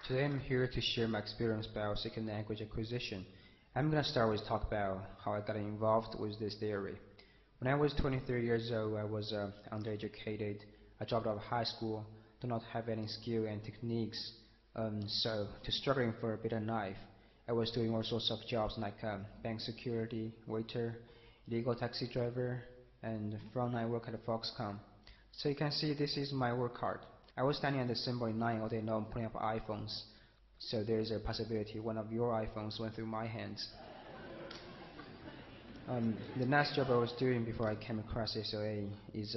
Today I'm here to share my experience about second language acquisition. I'm going to start with talk about how I got involved with this theory. When I was 23 years old, I was undereducated. I dropped out of high school, do not have any skill and techniques, so to struggling for a better life. I was doing all sorts of jobs like bank security, waiter, illegal taxi driver, and frontline work at Foxconn. So you can see this is my work card. I was standing at the assembly line all day long putting up iPhones. So there is a possibility one of your iPhones went through my hands. The last job I was doing before I came across SOA is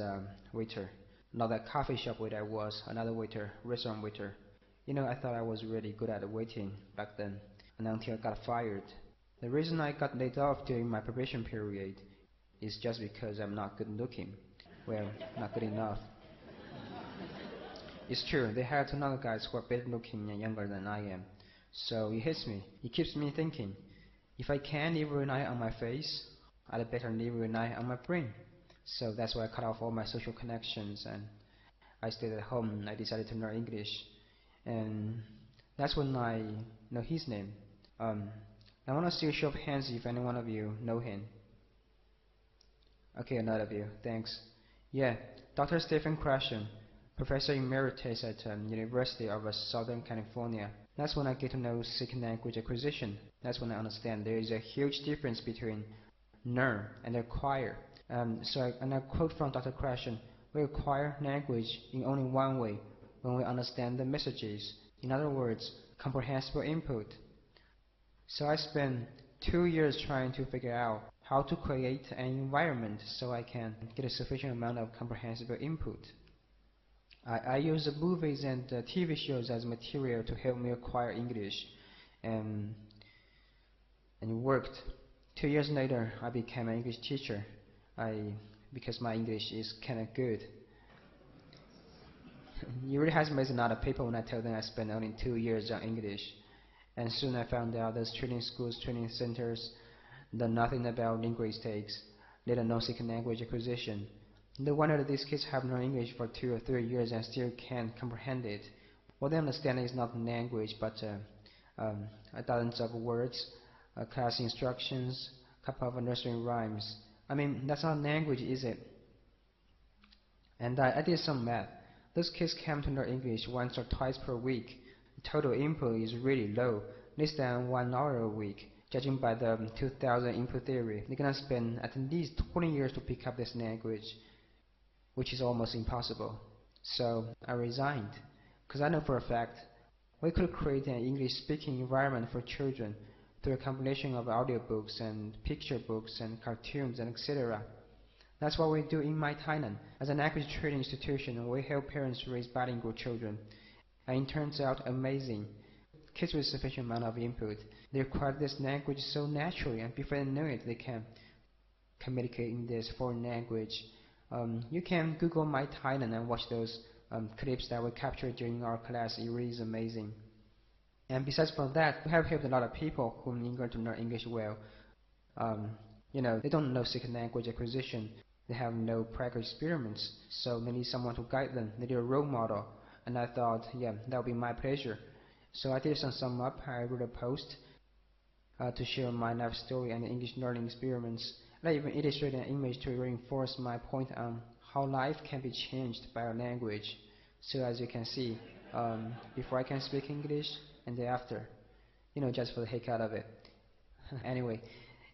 waiter. Not that coffee shop waiter I was, another waiter, restaurant waiter. You know, I thought I was really good at waiting back then, and until I got fired. The reason I got laid off during my probation period is just because I'm not good looking. Well, not good enough. It's true, they hired another guys who are better looking and younger than I am. So it hits me. It keeps me thinking, if I can't live rely on my face, I'd better live rely on my brain. So that's why I cut off all my social connections and I stayed at home and I decided to learn English. And that's when I know his name. I want to see a show of hands if any one of you know him. Okay, a lot of you, thanks. Yeah, Dr. Stephen Krashen, Professor Emeritus at University of Southern California. That's when I get to know second language acquisition. That's when I understand there is a huge difference between learn and acquire. And I quote from Dr. Krashen, we acquire language in only one way, when we understand the messages. In other words, comprehensible input. So I spent 2 years trying to figure out how to create an environment so I can get a sufficient amount of comprehensible input. I use the movies and TV shows as material to help me acquire English, and it worked. 2 years later, I became an English teacher. Because my English is kind of good. It really has amazed a lot of people when I tell them I spent only 2 years on English. And soon I found out those training schools, training centers, know nothing about linguistics, let alone second language acquisition. No wonder that these kids have learned English for 2 or 3 years and still can't comprehend it. What they understand is not language, but dozens of words, class instructions, a couple of nursery rhymes. I mean, that's not language, is it? And I did some math. Those kids come to learn English once or twice per week. The total input is really low, less than 1 hour a week. Judging by the 2000 input theory, they're gonna spend at least 20 years to pick up this language, which is almost impossible. So I resigned, because I know for a fact we could create an English-speaking environment for children through a combination of audiobooks and picture books and cartoons and etc. That's what we do in my Thailand. As an language training institution, we help parents raise bilingual children, and it turns out amazing. Kids with sufficient amount of input, they acquire this language so naturally, and before they know it, they can communicate in this foreign language. You can Google my Thailand and watch those clips that were captured during our class. It really is amazing. And besides from that, we have helped a lot of people who are eager to learn English well. You know, they don't know second language acquisition. They have no prior experiments, so they need someone to guide them. They need a role model. And I thought, yeah, that would be my pleasure. So I did some sum up. I wrote a post to share my life story and English learning experiments. I even illustrated an image to reinforce my point on how life can be changed by a language. So as you can see, before I can speak English and thereafter, you know, just for the heck out of it. Anyway,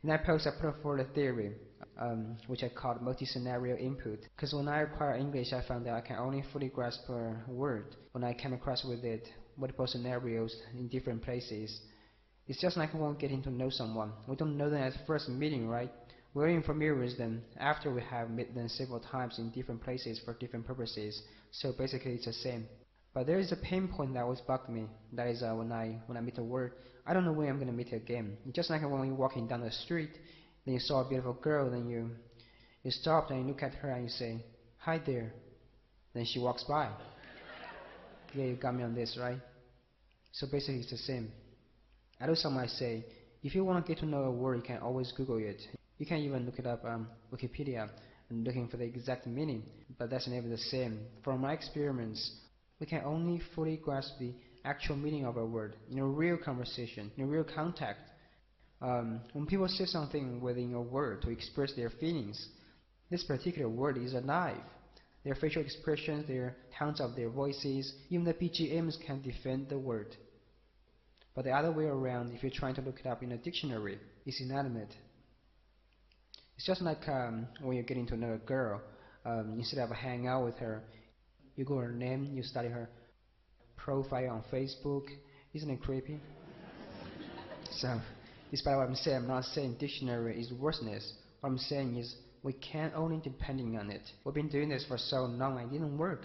in that post I put forward a theory, which I called multi-scenario input. Because when I acquire English, I found that I can only fully grasp a word when I came across with it, multiple scenarios in different places. It's just like when we getting to know someone. We don't know them at first meeting, right? We're familiar with them after we have met them several times in different places for different purposes. So basically it's the same. But there is a pain point that always bugged me. That is when I meet a word, I don't know when I'm going to meet it again. It's just like when you're walking down the street, then you saw a beautiful girl, then you stop and you look at her and you say, hi there. Then she walks by. Yeah, you got me on this, right? So basically it's the same. I know some might say, if you want to get to know a word, you can always Google it. You can even look it up on Wikipedia and looking for the exact meaning, but that's never the same. From my experiments, we can only fully grasp the actual meaning of a word, in a real conversation, in a real contact. When people say something within a word to express their feelings, this particular word is alive. Their facial expressions, their tones of their voices, even the BGMs can defend the word. But the other way around, if you're trying to look it up in a dictionary, it's inanimate. It's just like when you're getting to know a girl, instead of hanging out with her, you go her name, you study her profile on Facebook. Isn't it creepy? So, despite what I'm saying, I'm not saying dictionary is worthless. What I'm saying is we can't only depending on it. We've been doing this for so long, it didn't work.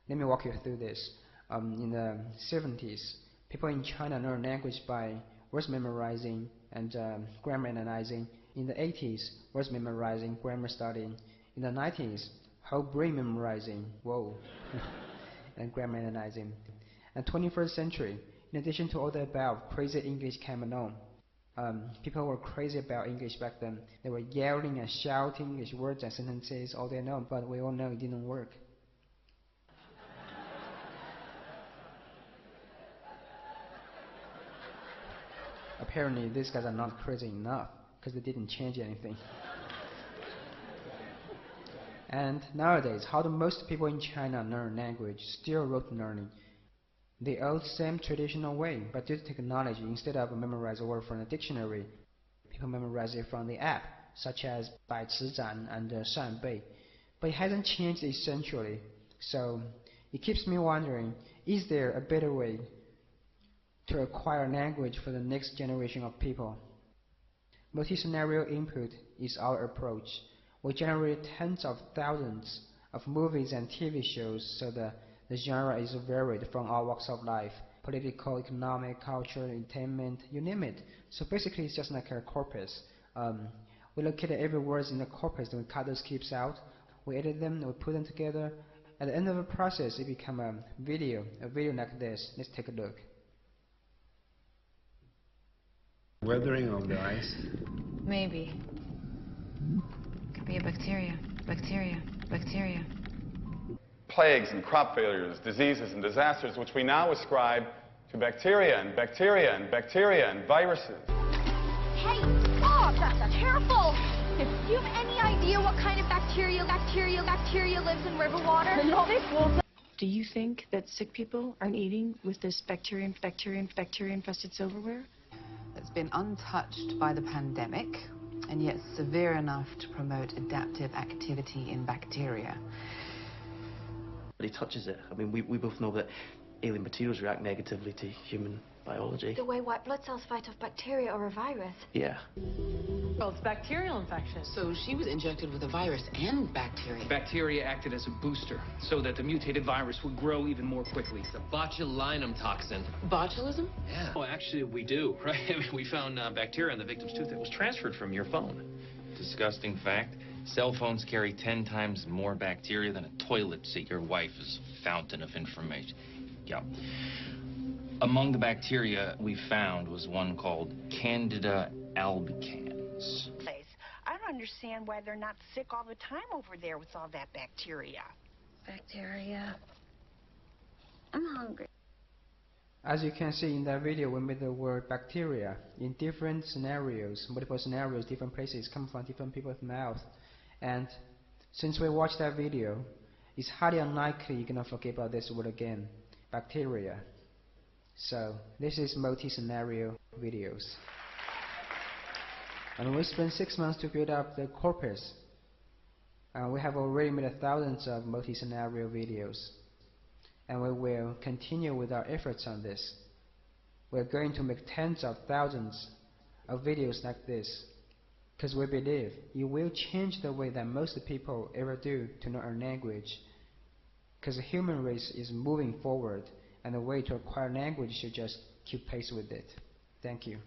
Let me walk you through this. In the 70s, people in China learn language by words memorizing and grammar analyzing. In the 80s, words memorizing, grammar studying. In the 90s, whole brain memorizing, whoa, and grammar analyzing. And 21st century, in addition to all the above, crazy English came along. People were crazy about English back then. They were yelling and shouting English words and sentences all day long, but we all know it didn't work. Apparently, these guys are not crazy enough, because they didn't change anything. And nowadays, how do most people in China learn language? Still rote learning. The old same traditional way, but due to technology, instead of memorize a word from a dictionary, people memorize it from the app, such as Baicizan and Shanbei. But it hasn't changed essentially, so it keeps me wondering, is there a better way to acquire language for the next generation of people? Multi-scenario input is our approach. We generate tens of thousands of movies and TV shows, so the genre is varied from all walks of life: political, economic, cultural, entertainment, you name it. So basically it's just like a corpus. We locate every word in the corpus, then we cut those clips out, we edit them, we put them together. At the end of the process, it becomes a video like this. Let's take a look. Weathering of the ice? Maybe. Could be a bacteria. Plagues and crop failures, diseases and disasters, which we now ascribe to bacteria and viruses. Hey, stop! That's careful! Do you have any idea what kind of bacteria lives in river water? Do you think that sick people aren't eating with this bacteria-infested silverware? That's been untouched by the pandemic, and yet severe enough to promote adaptive activity in bacteria. But he touches it. I mean, we both know that alien materials react negatively to human biology. The way white blood cells fight off bacteria or a virus. Yeah. Well, it's bacterial infection. So she was injected with a virus and bacteria. Bacteria acted as a booster so that the mutated virus would grow even more quickly. It's a botulinum toxin. Botulism? Yeah. Oh, actually, we do, right? I mean, we found bacteria in the victim's tooth that was transferred from your phone. Disgusting fact. Cell phones carry 10 times more bacteria than a toilet seat. Your wife is a fountain of information. Yeah. Among the bacteria we found was one called Candida albicans. I don't understand why they're not sick all the time over there with all that bacteria. Bacteria. I'm hungry. As you can see in that video, we made the word bacteria in different scenarios, multiple scenarios, different places, come from different people's mouths. And since we watched that video, it's highly unlikely you're going to forget about this word again, bacteria. So this is multi-scenario videos. And we spent 6 months to build up the corpus. We have already made thousands of multi-scenario videos. And we will continue with our efforts on this. We're going to make tens of thousands of videos like this, because we believe it will change the way that most people ever do to learn a language. Because the human race is moving forward, and the way to acquire language should just keep pace with it. Thank you.